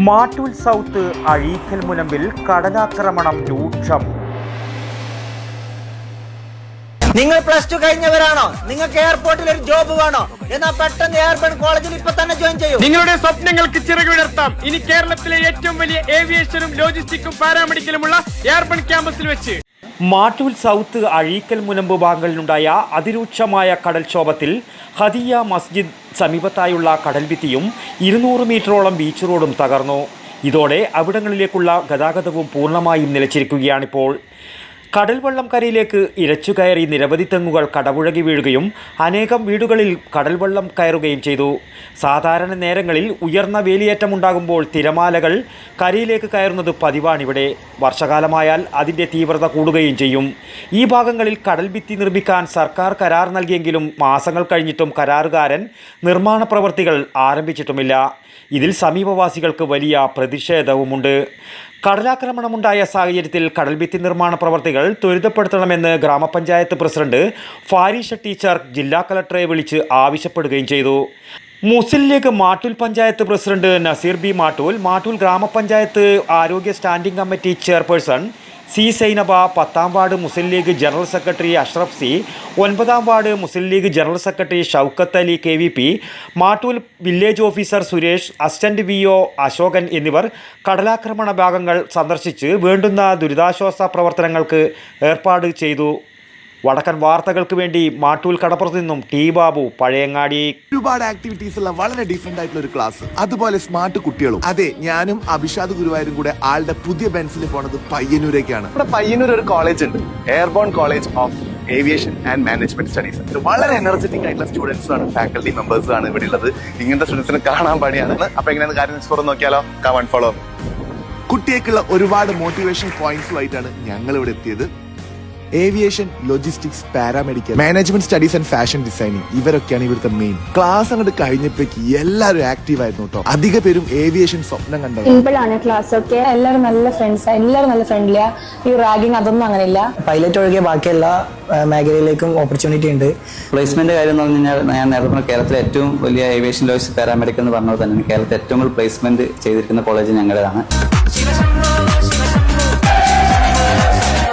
Mattool south Azhikkal മുനമ്പിൽ കടലാക്രമണം രൂക്ഷം. നിങ്ങൾ പ്ലസ് ടു കഴിഞ്ഞവരാണോ? നിങ്ങൾക്ക് എയർപോർട്ടിൽ ഒരു ജോബ് വേണോ? എന്നാൽ പെട്ടെന്ന് എയർബൺ കോളേജിൽ ഇപ്പൊ തന്നെ ജോയിൻ ചെയ്യൂ. നിങ്ങളുടെ സ്വപ്നങ്ങൾക്ക് ചിറകുവിടർത്താം. ഇനി കേരളത്തിലെ ഏറ്റവും വലിയ ഏവിയേഷനും ലോജിസ്റ്റിക്കും പാരാമെഡിക്കലുമുള്ള എയർബൺ ക്യാമ്പസിൽ വെച്ച്. മാട്ടൂൽ സൗത്ത് അഴീക്കൽ മുനമ്പ് ഭാഗങ്ങളിലുണ്ടായ അതിരൂക്ഷമായ കടൽക്ഷോഭത്തിൽ ഹദിയ മസ്ജിദ് സമീപത്തായുള്ള കടൽഭിത്തിയും 200 മീറ്ററോളം ബീച്ച് റോഡും തകർന്നു. ഇതോടെ അവിടങ്ങളിലേക്കുള്ള ഗതാഗതവും പൂർണ്ണമായും നിലച്ചിരിക്കുകയാണിപ്പോൾ. കടൽവെള്ളം കരയിലേക്ക് ഇരച്ചുകയറി നിരവധി തെങ്ങുകൾ കടപുഴകി വീഴുകയും അനേകം വീടുകളിൽ കടൽവെള്ളം കയറുകയും ചെയ്തു. സാധാരണ നേരങ്ങളിൽ ഉയർന്ന വേലിയേറ്റമുണ്ടാകുമ്പോൾ തിരമാലകൾ കരയിലേക്ക് കയറുന്നത് പതിവാണിവിടെ. വർഷകാലമായാൽ അതിൻ്റെ തീവ്രത കൂടുകയും ചെയ്യും. ഈ ഭാഗങ്ങളിൽ കടൽഭിത്തി നിർമ്മിക്കാൻ സർക്കാർ കരാർ നൽകിയെങ്കിലും മാസങ്ങൾ കഴിഞ്ഞിട്ടും കരാറുകാരൻ നിർമ്മാണ പ്രവൃത്തികൾ ആരംഭിച്ചിട്ടുമില്ല. ഇതിൽ സമീപവാസികൾക്ക് വലിയ പ്രതിഷേധവുമുണ്ട്. കടലാക്രമണമുണ്ടായ സാഹചര്യത്തിൽ കടൽഭിത്തി നിർമ്മാണ പ്രവർത്തികൾ ത്വരിതപ്പെടുത്തണമെന്ന് ഗ്രാമപഞ്ചായത്ത് പ്രസിഡന്റ് ഫാരിഷ ടീച്ചർ ജില്ലാ കളക്ടറെ വിളിച്ച് ആവശ്യപ്പെടുകയും ചെയ്തു. മുസ്ലിം ലീഗ് മാട്ടൂൽ പഞ്ചായത്ത് പ്രസിഡന്റ് നസീർ ബി മാട്ടൂൽ, മാട്ടൂൽ ഗ്രാമപഞ്ചായത്ത് ആരോഗ്യ standing committee chairperson C Zainaba, 10ാം ward Muslim League general secretary Ashraf C, 9ാം ward Muslim League general secretary Shoukath Ali KVP, Mattool village officer Suresh, assistant VO Ashokan എന്നിവർ കടലാക്രമണ ഭാഗങ്ങൾ സന്ദർശിച്ച് വേണ്ടുന്ന ദുരിതാശ്വാസ പ്രവർത്തനങ്ങൾക്ക് ഏർപ്പാട് ചെയ്തു. വടക്കൻ വാർത്തകൾക്ക് വേണ്ടി മാട്ടൂൽ കടപ്പുറത്ത് നിന്നും ടി ബാബു, പഴയങ്ങാടി. ഒരുപാട് ആക്ടിവിറ്റീസ് ഉള്ള വളരെ ഡിഫറെന്റ് ആയിട്ടുള്ള ഒരു ക്ലാസ്, അതുപോലെ സ്മാർട്ട് കുട്ടികളും. അതെ, ഞാനും അഭിഷാദ് ഗുരുവായൂരും കൂടെ ആളുടെ പുതിയ ബെൻസിൽ പോണത് പയ്യന്നൂരേക്കാണ്. ഇവിടെ പയ്യന്നൂർ ഒരു കോളേജ് ഉണ്ട്, airborne college of aviation and management studies. വളരെ എനർജറ്റിക് ആയിട്ടുള്ള സ്റ്റുഡൻസ് ആണ്, ഫാക്കൽറ്റി മെമ്പേഴ്സ് ആണ് ഇവിടെ ഉള്ളത്. ഇങ്ങനത്തെ സ്റ്റുഡൻസിനെ കാണാൻ പണിയാണ്. അപ്പൊ എങ്ങനെയാണ് കാര്യം തുറന്ന് നോക്കിയാലോ? Come on follow. കുട്ടിയേക്കുള്ള ഒരുപാട് മോട്ടിവേഷൻ പോയിന്റ്സുമായിട്ടാണ് ഞങ്ങൾ ഇവിടെ എത്തിയത്. Aviation, logistics, paramedical, management studies and fashion designing, ഇവരൊക്കെയാണ് ഇവിടുത്തെ മെയിൻ. ക്ലാസ് അങ്ങോട്ട് കഴിഞ്ഞപ്പോഴേക്ക് എല്ലാവരും ആക്റ്റീവ് ആയിരുന്നു കേട്ടോ. അധിക പേരും ഏവിയേഷൻ സ്വപ്നം കണ്ടത്. സിമ്പിളാണ് ക്ലാസ് ഒക്കെ. എല്ലാവരും നല്ല ഫ്രണ്ട്സ്, എല്ലാവരും നല്ല ഫ്രണ്ട്ലിയാ. ഈ റാഗിങ് അതൊന്നും അങ്ങനെയില്ല. പൈലറ്റ് ഒഴികെ ബാക്കി എല്ലാ മേഖലയിലേക്കും ഓപ്പർച്യൂണിറ്റി ഉണ്ട്. പ്ലേസ്മെന്റ് കാര്യം എന്ന് പറഞ്ഞു കഴിഞ്ഞാൽ ഞാൻ നേരത്തെ പറഞ്ഞ കേരളത്തിലെ ഏറ്റവും വലിയ ഏവിയേഷൻ ലോജിസ്റ്റിക്സ് പാരാമെഡിക്കൽ എന്ന് പറഞ്ഞത് തന്നെ കേരളത്തിൽ ഏറ്റവും കൂടുതൽ പ്ലേസ്മെന്റ് ചെയ്തിരിക്കുന്ന കോളേജ് ഞങ്ങളുടേതാണ്.